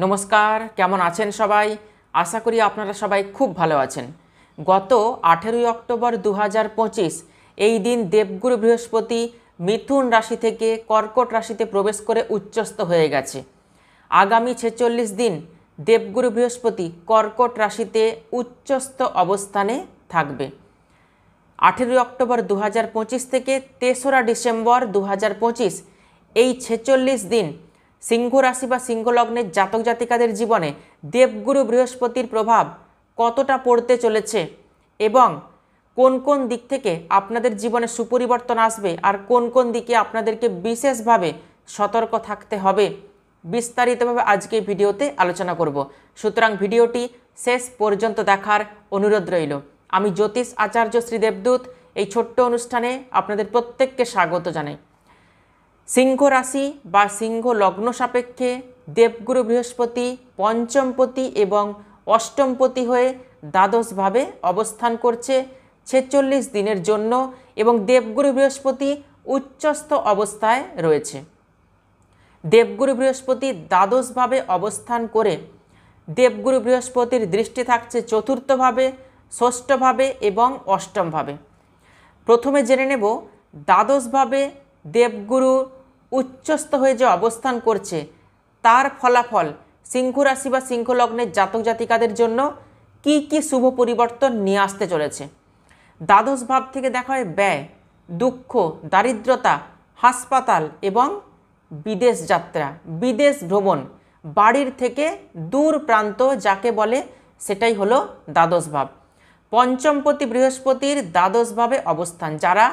নমস্কার, কেমন আছেন সবাই? আশা করি আপনারা সবাই খুব ভালো আছেন। গত 18ই অক্টোবর 2025 এই দিন দেবগুরু বৃহস্পতি মিথুন রাশি থেকে কর্কট রাশিতে প্রবেশ করে উচ্চস্থ হয়ে গেছে। আগামী 46 দিন দেবগুরু বৃহস্পতি কর্কট রাশিতে উচ্চস্থ অবস্থানে থাকবে। 18ই অক্টোবর 2025 থেকে 3রা ডিসেম্বর 2025 এই 46 দিন সিংহ রাশি বা সিংহ লগ্নের জাতক জাতিকাদের জীবনে দেবগুরু বৃহস্পতির প্রভাব কতটা পড়তে চলেছে এবং কোন কোন দিক থেকে আপনাদের জীবনে সুপরিবর্তন আসবে আর কোন কোন দিকে আপনাদেরকে বিশেষভাবে সতর্ক থাকতে হবে, বিস্তারিতভাবে আজকে ভিডিওতে আলোচনা করব। সুতরাং ভিডিওটি শেষ পর্যন্ত দেখার অনুরোধ রইল। আমি জ্যোতিষ আচার্য শ্রী দেবদূত এই ছোট্ট অনুষ্ঠানে আপনাদের প্রত্যেককে স্বাগত জানাই। সিংহ রাশি বা সিংহ লগ্ন সাপেক্ষে দেবগুরু বৃহস্পতি পঞ্চমপতি এবং অষ্টমপতি হয়ে দ্বাদশভাবে অবস্থান করছে 46 দিনের জন্য এবং দেবগুরু বৃহস্পতি উচ্চস্থ অবস্থায় রয়েছে। দেবগুরু বৃহস্পতি দ্বাদশভাবে অবস্থান করে দেবগুরু বৃহস্পতির দৃষ্টি থাকছে চতুর্থভাবে, ষষ্ঠভাবে এবং অষ্টমভাবে। প্রথমে জেনে নেব দ্বাদশভাবে দেবগুরু উচ্চস্থ হয়ে যে অবস্থান করছে তার ফলাফল সিংহ রাশি বা সিংহ লগ্নের জাতক জাতিকাদের জন্য কি কি শুভ পরিবর্তন নিয়ে আসতে চলেছে। দ্বাদশ ভাব থেকে দেখা হয় ব্যয়, দুঃখ, দারিদ্রতা, হাসপাতাল এবং বিদেশ যাত্রা, বিদেশ ভ্রমণ, বাড়ির থেকে দূর প্রান্ত যাকে বলে সেটাই হলো দ্বাদশ ভাব। পঞ্চমপতি বৃহস্পতির দ্বাদশভাবে অবস্থান, যারা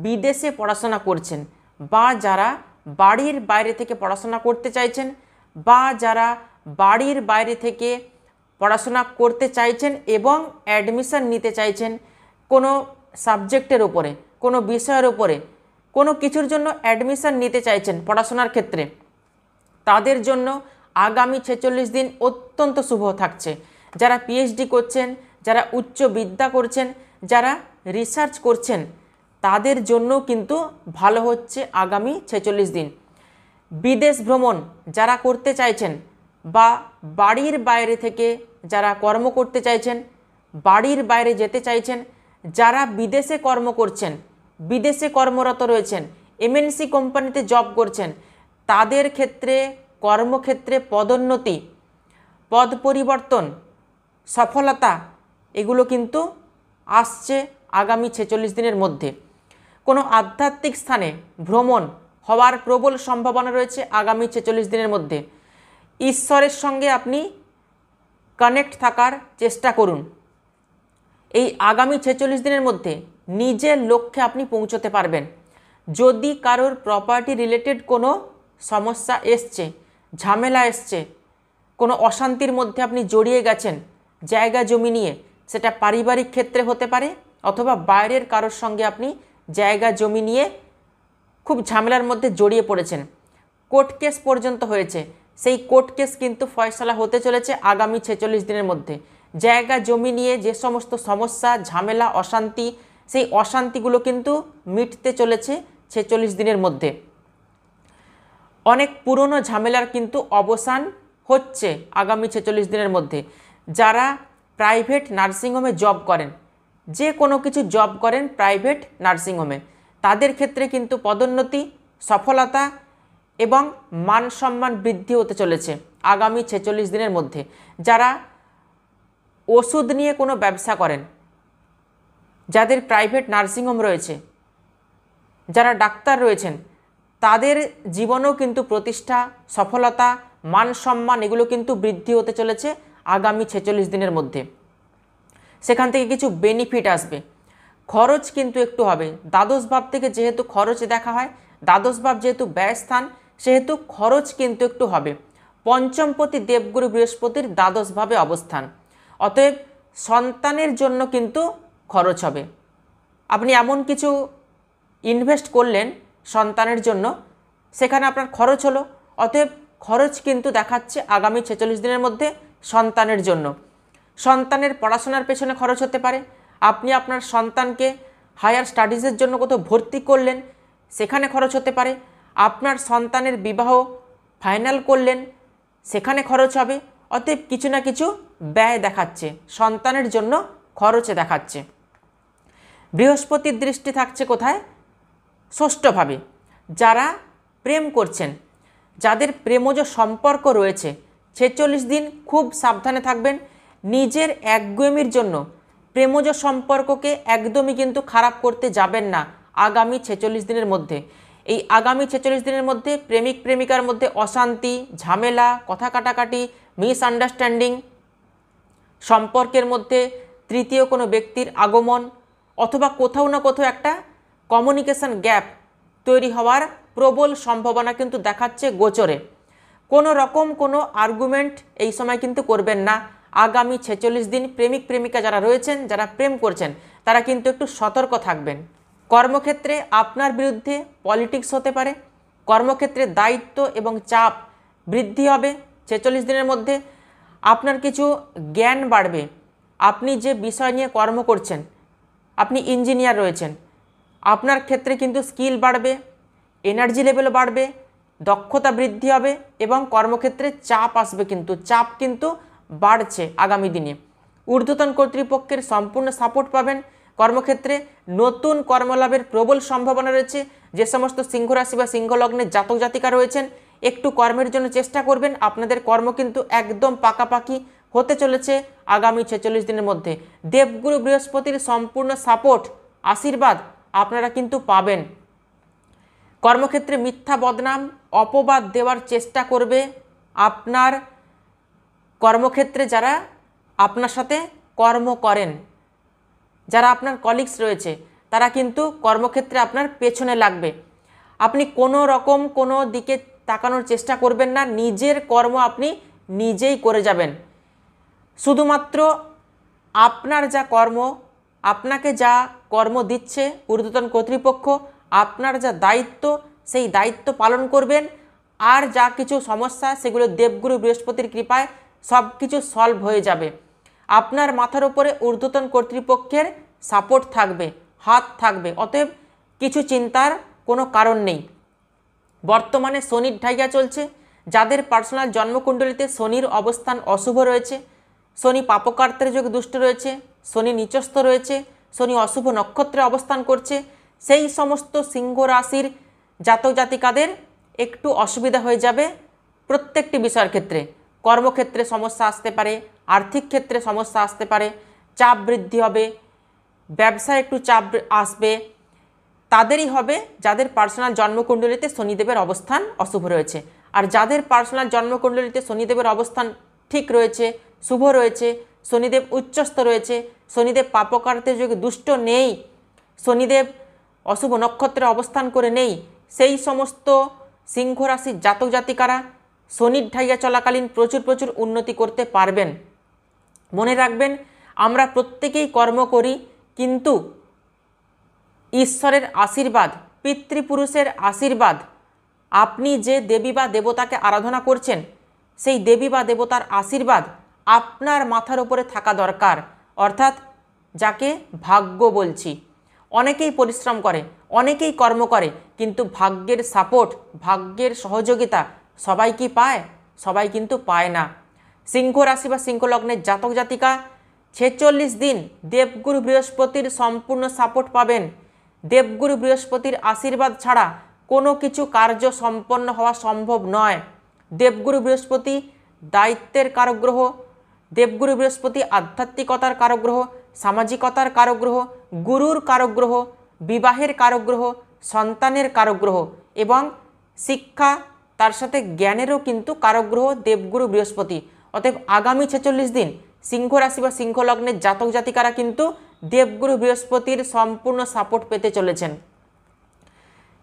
বিদেশে পড়াশোনা করছেন বা যারা বাড়ির বাইরে থেকে পড়াশোনা করতে চাইছেন বা যারা বাড়ির বাইরে থেকে পড়াশোনা করতে চাইছেন এবং অ্যাডমিশন নিতে চাইছেন কোনো সাবজেক্টের ওপরে, কোনো বিষয়ের ওপরে, কোনো কিছুর জন্য অ্যাডমিশন নিতে চাইছেন পড়াশোনার ক্ষেত্রে, তাদের জন্য আগামী 46 দিন অত্যন্ত শুভ থাকছে। যারা পিএইচডি করছেন, যারা উচ্চ বিদ্যা করছেন, যারা রিসার্চ করছেন, তাদের জন্য কিন্তু ভালো হচ্ছে আগামী 46 দিন। বিদেশ ভ্রমণ যারা করতে চাইছেন বা বাড়ির বাইরে থেকে যারা কর্ম করতে চাইছেন, বাড়ির বাইরে যেতে চাইছেন, যারা বিদেশে কর্ম করছেন, বিদেশে কর্মরত রয়েছেন, এমএনসি কোম্পানিতে জব করছেন, তাদের ক্ষেত্রে কর্মক্ষেত্রে পদোন্নতি, পদ পরিবর্তন, সফলতা এগুলো কিন্তু আসছে আগামী 46 দিনের মধ্যে। কোনো আধ্যাত্মিক স্থানে ভ্রমণ হওয়ার প্রবল সম্ভাবনা রয়েছে আগামী 46 দিনের মধ্যে। ঈশ্বরের সঙ্গে আপনি কানেক্ট থাকার চেষ্টা করুন। এই আগামী 46 দিনের মধ্যে নিজের লক্ষ্যে আপনি পৌঁছতে পারবেন। যদি কারোর প্রপার্টি রিলেটেড কোনো সমস্যা এসছে, ঝামেলা এসছে, কোনো অশান্তির মধ্যে আপনি জড়িয়ে গেছেন জায়গা জমি নিয়ে, সেটা পারিবারিক ক্ষেত্রে হতে পারে অথবা বাইরের কারোর সঙ্গে আপনি জায়গা জমি নিয়ে খুব ঝামেলার মধ্যে জড়িয়ে পড়েছেন, কোর্ট কেস পর্যন্ত হয়েছে, সেই কোর্ট কেস কিন্তু ফয়সালা হতে চলেছে আগামী 46 দিনের মধ্যে। জায়গা জমি নিয়ে যে সমস্ত সমস্যা, ঝামেলা, অশান্তি, সেই অশান্তিগুলো কিন্তু মিটতে চলেছে 46 দিনের মধ্যে। অনেক পুরনো ঝামেলার কিন্তু অবসান হচ্ছে আগামী 46 দিনের মধ্যে। যারা প্রাইভেট নার্সিংহোমে জব করেন, যে কোনো কিছু জব করেন প্রাইভেট নার্সিংহোমে, তাদের ক্ষেত্রে কিন্তু পদোন্নতি, সফলতা এবং মান সম্মান বৃদ্ধি হতে চলেছে আগামী 46 দিনের মধ্যে। যারা ওষুধ নিয়ে কোনো ব্যবসা করেন, যাদের প্রাইভেট নার্সিংহোম রয়েছে, যারা ডাক্তার রয়েছেন, তাদের জীবনেও কিন্তু প্রতিষ্ঠা, সফলতা, মান সম্মান এগুলো কিন্তু বৃদ্ধি হতে চলেছে আগামী 46 দিনের মধ্যে। সেখান থেকে কিছু বেনিফিট আসবে। খরচ কিন্তু একটু হবে। দ্বাদশ ভাব থেকে যেহেতু খরচ দেখা হয়, দ্বাদশ ভাব যেহেতু ব্যয়স্থান, সেহেতু খরচ কিন্তু একটু হবে। পঞ্চমপতি দেবগুরু বৃহস্পতির দ্বাদশভাবে অবস্থান, অতএব সন্তানের জন্য কিন্তু খরচ হবে। আপনি এমন কিছু ইনভেস্ট করলেন সন্তানের জন্য, সেখানে আপনার খরচ হলো, অতএব খরচ কিন্তু দেখাচ্ছে আগামী 46 দিনের মধ্যে সন্তানের জন্য। সন্তানের পড়াশোনার পেছনে খরচ হতে পারে। আপনি আপনার সন্তানকে হায়ার স্টাডিজের জন্য কোথাও ভর্তি করলেন, সেখানে খরচ হতে পারে। আপনার সন্তানের বিবাহ ফাইনাল করলেন, সেখানে খরচ হবে। অতএব কিছু না কিছু ব্যয় দেখাচ্ছে, সন্তানের জন্য খরচে দেখাচ্ছে। বৃহস্পতির দৃষ্টি থাকছে কোথায়? ষষ্ঠভাবে। যারা প্রেম করছেন, যাদের প্রেমজ সম্পর্ক রয়েছে, 46 দিন খুব সাবধানে থাকবেন। নিজের একগুয়েমির জন্য প্রেমজ সম্পর্ককে একদমই কিন্তু খারাপ করতে যাবেন না আগামী 46 দিনের মধ্যে। এই আগামী 46 দিনের মধ্যে প্রেমিক প্রেমিকার মধ্যে অশান্তি, ঝামেলা, কথা কাটাকাটি, মিসআন্ডারস্ট্যান্ডিং, সম্পর্কের মধ্যে তৃতীয় কোনো ব্যক্তির আগমন অথবা কোথাও না কোথাও একটা কমিউনিকেশন গ্যাপ তৈরি হওয়ার প্রবল সম্ভাবনা কিন্তু দেখাচ্ছে গোচরে। কোনো রকম কোনো আর্গুমেন্ট এই সময় কিন্তু করবেন না। আগামী 46 দিন প্রেমিক প্রেমিকা যারা রয়েছেন, যারা প্রেম করছেন, তারা কিন্তু একটু সতর্ক থাকবেন। কর্মক্ষেত্রে আপনার বিরুদ্ধে পলিটিক্স হতে পারে। কর্মক্ষেত্রে দায়িত্ব এবং চাপ বৃদ্ধি হবে 46 দিনের মধ্যে। আপনার কিছু জ্ঞান বাড়বে। আপনি যে বিষয় নিয়ে কর্ম করছেন, আপনি ইঞ্জিনিয়ার রয়েছেন, আপনার ক্ষেত্রে কিন্তু স্কিল বাড়বে, এনার্জি লেভেলও বাড়বে, দক্ষতা বৃদ্ধি হবে এবং কর্মক্ষেত্রে চাপ আসবে। কিন্তু চাপ কিন্তু বাড়ছে আগামী দিনে। ঊর্ধ্বতন কর্তৃপক্ষের সম্পূর্ণ সাপোর্ট পাবেন। কর্মক্ষেত্রে নতুন কর্মলাভের প্রবল সম্ভাবনা রয়েছে। যে সমস্ত সিংহ রাশি বা সিংহ লগ্নের জাতক জাতিকা রয়েছেন, একটু কর্মের জন্য চেষ্টা করবেন। আপনাদের কর্ম কিন্তু একদম পাকাপাকি হতে চলেছে আগামী 46 দিনের মধ্যে। দেবগুরু বৃহস্পতির সম্পূর্ণ সাপোর্ট, আশীর্বাদ আপনারা কিন্তু পাবেন। কর্মক্ষেত্রে মিথ্যা বদনাম, অপবাদ দেওয়ার চেষ্টা করবে আপনার কর্মক্ষেত্রে যারা আপনার সাথে কর্ম করেন, যারা আপনার কলিগস রয়েছে, তারা কিন্তু কর্মক্ষেত্রে আপনার পেছনে লাগবে। আপনি কোনো রকম কোনো দিকে তাকানোর চেষ্টা করবেন না। নিজের কর্ম আপনি নিজেই করে যাবেন। শুধুমাত্র আপনার যা কর্ম, আপনাকে যা কর্ম দিচ্ছে ঊর্ধ্বতন কর্তৃপক্ষ, আপনার যা দায়িত্ব, সেই দায়িত্ব পালন করবেন। আর যা কিছু সমস্যা, সেগুলো দেবগুরু বৃহস্পতির কৃপায় সব কিছু সলভ হয়ে যাবে। আপনার মাথার উপরে ঊর্ধ্বতন কর্তৃপক্ষের সাপোর্ট থাকবে, হাত থাকবে। অতএব কিছু চিন্তার কোনো কারণ নেই। বর্তমানে শনির ঢাইয়া চলছে। যাদের পার্সোনাল জন্মকুণ্ডলিতে শনির অবস্থান অশুভ রয়েছে, শনি পাপকার্তের যোগে দুষ্ট রয়েছে, শনি নিচস্থ রয়েছে, শনি অশুভ নক্ষত্রে অবস্থান করছে, সেই সমস্ত সিংহ রাশির জাতক জাতিকাদের একটু অসুবিধা হয়ে যাবে প্রত্যেকটি বিষয়ের ক্ষেত্রে। কর্মক্ষেত্রে সমস্যা আসতে পারে, আর্থিক ক্ষেত্রে সমস্যা আসতে পারে, চাপ বৃদ্ধি হবে, ব্যবসায় একটু চাপ আসবে। তাদেরই হবে যাদের পার্সোনাল জন্মকুণ্ডলিতে শনিদেবের অবস্থান অশুভ রয়েছে। আর যাদের পার্সোনাল জন্মকুণ্ডলিতে শনিদেবের অবস্থান ঠিক রয়েছে, শুভ রয়েছে, শনিদেব উচ্চস্থ রয়েছে, শনিদেব পাপকার্তের যোগে দুষ্ট নেই, শনিদেব অশুভ নক্ষত্রে অবস্থান করে নেই, সেই সমস্ত সিংহ রাশির জাতক জাতিকারা শনির ঢাইয়া চলাকালীন প্রচুর উন্নতি করতে পারবেন। মনে রাখবেন, আমরা প্রত্যেকেই কর্ম করি, কিন্তু ঈশ্বরের আশীর্বাদ, পিতৃপুরুষের আশীর্বাদ, আপনি যে দেবী বা দেবতাকে আরাধনা করছেন, সেই দেবী বা দেবতার আশীর্বাদ আপনার মাথার উপরে থাকা দরকার। অর্থাৎ যাকে ভাগ্য বলছি। অনেকেই পরিশ্রম করে, অনেকেই কর্ম করে, কিন্তু ভাগ্যের সাপোর্ট, ভাগ্যের সহযোগিতা সবাই কি পায়? সবাই কিন্তু পায় না। সিংহ রাশি বা সিংহ লগ্নের জাতক জাতিকা 46 দিন দেবগুরু বৃহস্পতির সম্পূর্ণ সাপোর্ট পাবেন। দেবগুরু বৃহস্পতির আশীর্বাদ ছাড়া কোনো কিছু কার্য সম্পন্ন হওয়া সম্ভব নয়। দেবগুরু বৃহস্পতি দায়িত্বের কারক গ্রহ, দেবগুরু বৃহস্পতি আধ্যাত্মিকতার কারক গ্রহ, সামাজিকতার কারক গ্রহ, গুরুর কারক গ্রহ, বিবাহের কারক গ্রহ, সন্তানের কারক গ্রহ এবং শিক্ষা, তার সাথে জ্ঞানেরও কিন্তু কারক গ্রহ দেবগুরু বৃহস্পতি। অতএব আগামী 46 দিন সিংহ রাশি বা সিংহ লগ্নের জাতক জাতিকারা কিন্তু দেবগুরু বৃহস্পতির সম্পূর্ণ সাপোর্ট পেতে চলেছেন।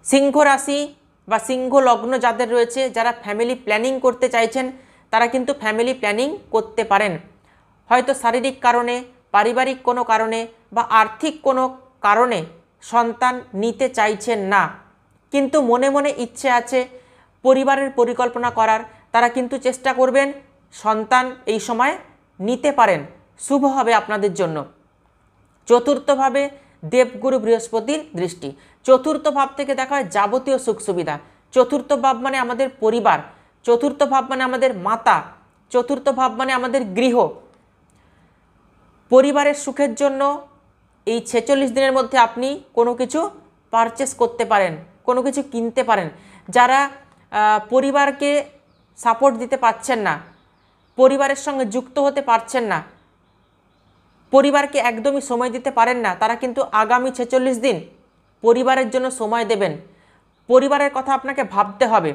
সিংহ রাশি বা সিংহ লগ্ন যাদের রয়েছে, যারা ফ্যামিলি প্ল্যানিং করতে চাইছেন, তারা কিন্তু ফ্যামিলি প্ল্যানিং করতে পারেন। হয়তো শারীরিক কারণে, পারিবারিক কোনো কারণে বা আর্থিক কোনো কারণে সন্তান নিতে চাইছেন না, কিন্তু মনে মনে ইচ্ছে আছে পরিবারের পরিকল্পনা করার, তারা কিন্তু চেষ্টা করবেন সন্তান এই সময় নিতে পারেন। শুভ হবে আপনাদের জন্য। চতুর্থভাবে দেবগুরু বৃহস্পতির দৃষ্টি। চতুর্থ ভাব থেকে দেখা হয় যাবতীয় সুখ সুবিধা। চতুর্থ ভাব মানে আমাদের পরিবার। চতুর্থ ভাব মানে আমাদের মাতা, চতুর্থ ভাব মানে আমাদের গৃহ। পরিবারের সুখের জন্য এই 46 দিনের মধ্যে আপনি কোনো কিছু পারচেস করতে পারেন, কোনো কিছু কিনতে পারেন। যারা পরিবারকে সাপোর্ট দিতে পারছেন না, পরিবারের সঙ্গে যুক্ত হতে পারছেন না, পরিবারকে একদমই সময় দিতে পারেন না, তারা কিন্তু আগামী 46 দিন পরিবারের জন্য সময় দেবেন। পরিবারের কথা আপনাকে ভাবতে হবে।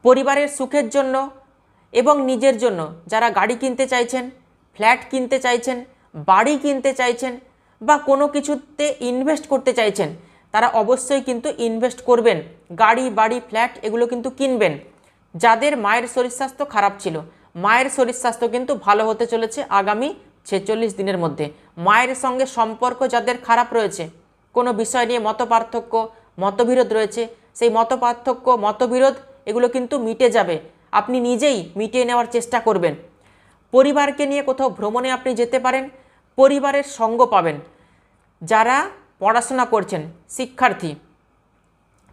পরিবারের সুখের জন্য এবং নিজের জন্য যারা গাড়ি কিনতে চাইছেন, ফ্ল্যাট কিনতে চাইছেন, বাড়ি কিনতে চাইছেন বা কোনো কিছুতে ইনভেস্ট করতে চাইছেন, তারা অবশ্যই কিন্তু ইনভেস্ট করবেন। গাড়ি, বাড়ি, ফ্ল্যাট এগুলো কিন্তু কিনবেন। যাদের মায়ের শরীর স্বাস্থ্য খারাপ ছিল, মায়ের শরীর স্বাস্থ্য কিন্তু ভালো হতে চলেছে আগামী 46 দিনের মধ্যে। মায়ের সঙ্গে সম্পর্ক যাদের খারাপ রয়েছে, কোনো বিষয় নিয়ে মতপার্থক্য, মতবিরোধ রয়েছে, সেই মতপার্থক্য, মতবিরোধ এগুলো কিন্তু মিটে যাবে। আপনি নিজেই মিটিয়ে নেওয়ার চেষ্টা করবেন। পরিবারকে নিয়ে কোথাও ভ্রমণে আপনি যেতে পারেন, পরিবারের সঙ্গ পাবেন। যারা পড়াশোনা করছেন, শিক্ষার্থী,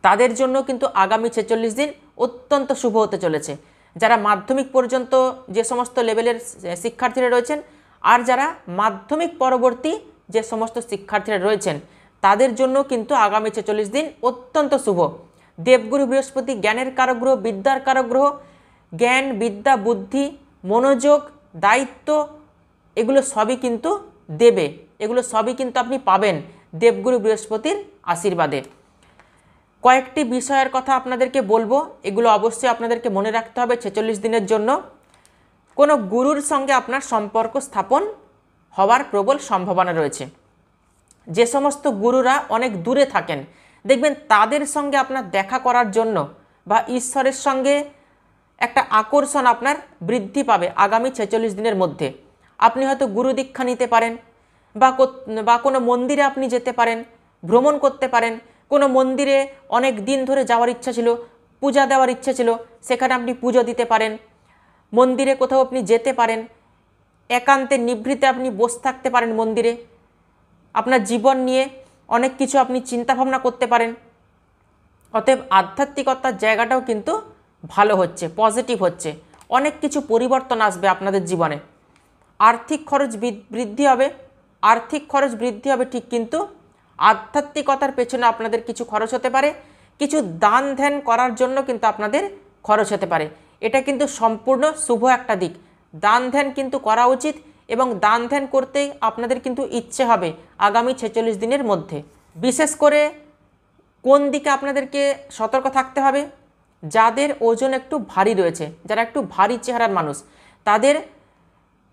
তাদের জন্য কিন্তু আগামী 46 দিন অত্যন্ত শুভ হতে চলেছে। যারা মাধ্যমিক পর্যন্ত যে সমস্ত লেভেলের শিক্ষার্থীরা রয়েছেন আর যারা মাধ্যমিক পরবর্তী যে সমস্ত শিক্ষার্থীরা রয়েছেন, তাদের জন্য কিন্তু আগামী 46 দিন অত্যন্ত শুভ। দেবগুরু বৃহস্পতি জ্ঞানের কারক গ্রহ, বিদ্যার কারক গ্রহ। জ্ঞান, বিদ্যা, বুদ্ধি, মনোযোগ, দায়িত্ব এগুলো সবই কিন্তু দেবে, এগুলো সবই কিন্তু আপনি পাবেন দেবগুরু বৃহস্পতির আশীর্বাদে। কয়েকটি বিষয়ের কথা আপনাদেরকে বলবো, এগুলো অবশ্যই আপনাদেরকে মনে রাখতে হবে 46 দিনের জন্য। কোনো গুরুর সঙ্গে আপনার সম্পর্ক স্থাপন হওয়ার প্রবল সম্ভাবনা রয়েছে। যে সমস্ত গুরুরা অনেক দূরে থাকেন, দেখবেন তাদের সঙ্গে আপনার দেখা করার জন্য বা ঈশ্বরের সঙ্গে একটা আকর্ষণ আপনার বৃদ্ধি পাবে আগামী 46 দিনের মধ্যে। আপনি হয়তো গুরু দীক্ষা নিতে পারেন বা কোনো মন্দিরে আপনি যেতে পারেন, ভ্রমণ করতে পারেন। কোনো মন্দিরে অনেক দিন ধরে যাওয়ার ইচ্ছা ছিল, পূজা দেওয়ার ইচ্ছা ছিল, সেখানে আপনি পুজো দিতে পারেন। মন্দিরে কোথাও আপনি যেতে পারেন, একান্তে নিভৃতে আপনি বসে থাকতে পারেন মন্দিরে। আপনার জীবন নিয়ে অনেক কিছু আপনি চিন্তাভাবনা করতে পারেন। অতএব আধ্যাত্মিকতার জায়গাটাও কিন্তু ভালো হচ্ছে, পজিটিভ হচ্ছে। অনেক কিছু পরিবর্তন আসবে আপনাদের জীবনে। আর্থিক খরচ বৃদ্ধি হবে, আর্থিক খরচ বৃদ্ধি হবে ঠিক, কিন্তু আধ্যাত্মিকতার পেছনে আপনাদের কিছু খরচ হতে পারে, কিছু দান ধ্যান করার জন্য কিন্তু আপনাদের খরচ হতে পারে। এটা কিন্তু সম্পূর্ণ শুভ একটা দিক। দান ধ্যান কিন্তু করা উচিত এবং দান ধ্যান করতেই আপনাদের কিন্তু ইচ্ছে হবে আগামী 46 দিনের মধ্যে। বিশেষ করে কোন দিকে আপনাদেরকে সতর্ক থাকতে হবে? যাদের ওজন একটু ভারী রয়েছে, যারা একটু ভারী চেহারার মানুষ, তাদের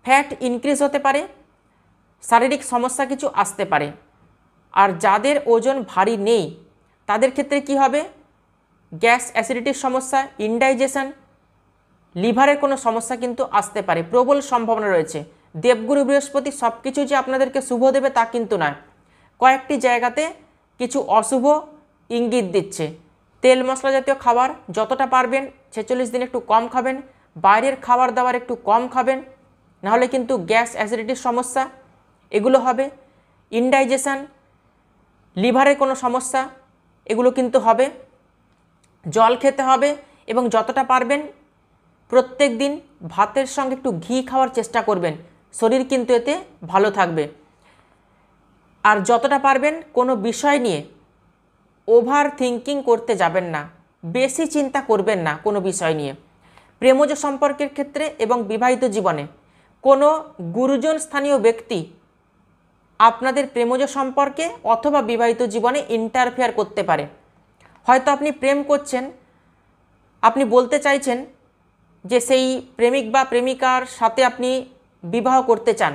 ফ্যাট ইনক্রিজ হতে পারে, শারীরিক সমস্যা কিছু আসতে পারে। আর যাদের ওজন ভারী নেই তাদের ক্ষেত্রে কি হবে? গ্যাস, অ্যাসিডিটির সমস্যা, ইনডাইজেশন, লিভারের কোনো সমস্যা কিন্তু আসতে পারে, প্রবল সম্ভাবনা রয়েছে। দেবগুরু বৃহস্পতি সব কিছু যে আপনাদেরকে শুভ দেবে তা কিন্তু নয়। কয়েকটি জায়গাতে কিছু অশুভ ইঙ্গিত দিচ্ছে। তেল মশলা জাতীয় খাবার যতটা পারবেন 46 দিন একটু কম খাবেন, বাইরের খাবার দাবার একটু কম খাবেন, নাহলে কিন্তু গ্যাস, অ্যাসিডিটির সমস্যা এগুলো হবে। ইনডাইজেশন, লিভারের কোনো সমস্যা এগুলো কিন্তু হবে। জল খেতে হবে এবং যতটা পারবেন প্রত্যেক দিন ভাতের সঙ্গে একটু ঘি খাওয়ার চেষ্টা করবেন, শরীর কিন্তু এতে ভালো থাকবে। আর যতটা পারবেন কোনো বিষয় নিয়ে ওভার থিঙ্কিং করতে যাবেন না, বেশি চিন্তা করবেন না কোনো বিষয় নিয়ে। প্রেমজ সম্পর্কের ক্ষেত্রে এবং বিবাহিত জীবনে কোনো গুরুজন স্থানীয় ব্যক্তি আপনাদের প্রেমজ সম্পর্কে অথবা বিবাহিত জীবনে ইন্টারফেয়ার করতে পারে। হয়তো আপনি প্রেম করছেন, আপনি বলতে চাইছেন যে সেই প্রেমিক বা প্রেমিকার সাথে আপনি বিবাহ করতে চান,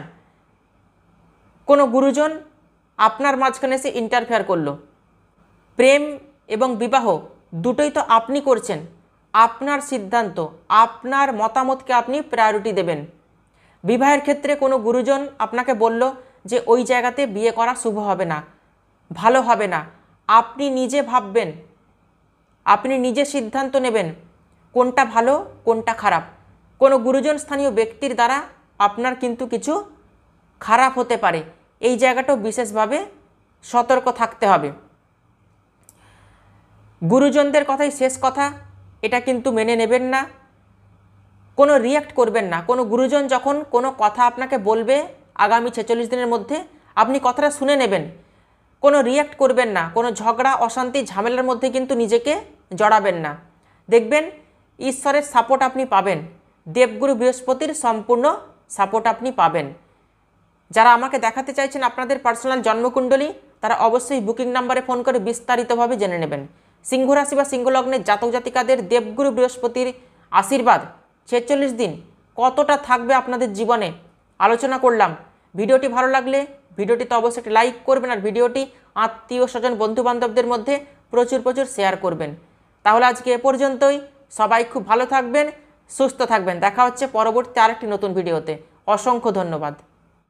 কোনো গুরুজন আপনার মাঝখানে এসে ইন্টারফেয়ার করলো। প্রেম এবং বিবাহ দুটোই তো আপনি করছেন, আপনার সিদ্ধান্ত, আপনার মতামতকে আপনি প্রায়োরিটি দেবেন। বিবাহের ক্ষেত্রে কোনো গুরুজন আপনাকে বলল যে ওই জায়গাতে বিয়ে করা শুভ হবে না, ভালো হবে না, আপনি নিজে ভাববেন, আপনি নিজে সিদ্ধান্ত নেবেন কোনটা ভালো কোনটা খারাপ। কোনো গুরুজন স্থানীয় ব্যক্তির দ্বারা আপনার কিন্তু কিছু খারাপ হতে পারে, এই জায়গাটাও বিশেষভাবে সতর্ক থাকতে হবে। গুরুজনদের কথাই শেষ কথা, এটা কিন্তু মেনে নেবেন না, কোনো রিয়্যাক্ট করবেন না। কোনো গুরুজন যখন কোনো কথা আপনাকে বলবে আগামী 46 দিনের মধ্যে, আপনি কথাটা শুনে নেবেন, কোনো রিয়্যাক্ট করবেন না, কোনো ঝগড়া অশান্তি ঝামেলার মধ্যে কিন্তু নিজেকে জড়াবেন না। দেখবেন ঈশ্বরের সাপোর্ট আপনি পাবেন, দেবগুরু বৃহস্পতির সম্পূর্ণ সাপোর্ট আপনি পাবেন। যারা আমাকে দেখাতে চাইছেন আপনাদের পার্সোনাল জন্মকুণ্ডলী, তারা অবশ্যই বুকিং নাম্বারে ফোন করে বিস্তারিতভাবে জেনে নেবেন। সিংহ রাশি বা সিংহ লগ্নের জাতক জাতিকাদের দেবগুরু বৃহস্পতির আশীর্বাদ 46 দিন কতটা থাকবে আপনাদের জীবনে আলোচনা করলাম। ভিডিওটি ভালো লাগলে ভিডিওটিতে অবশ্যই একটি লাইক করবেন, আর ভিডিওটি আত্মীয় স্বজন বন্ধু বান্ধবদের মধ্যে প্রচুর শেয়ার করবেন। তাহলে আজকে এ পর্যন্তই। সবাই খুব ভালো থাকবেন, সুস্থ থাকবেন। দেখা হচ্ছে পরবর্তী আরেকটি নতুন ভিডিওতে। অসংখ্য ধন্যবাদ।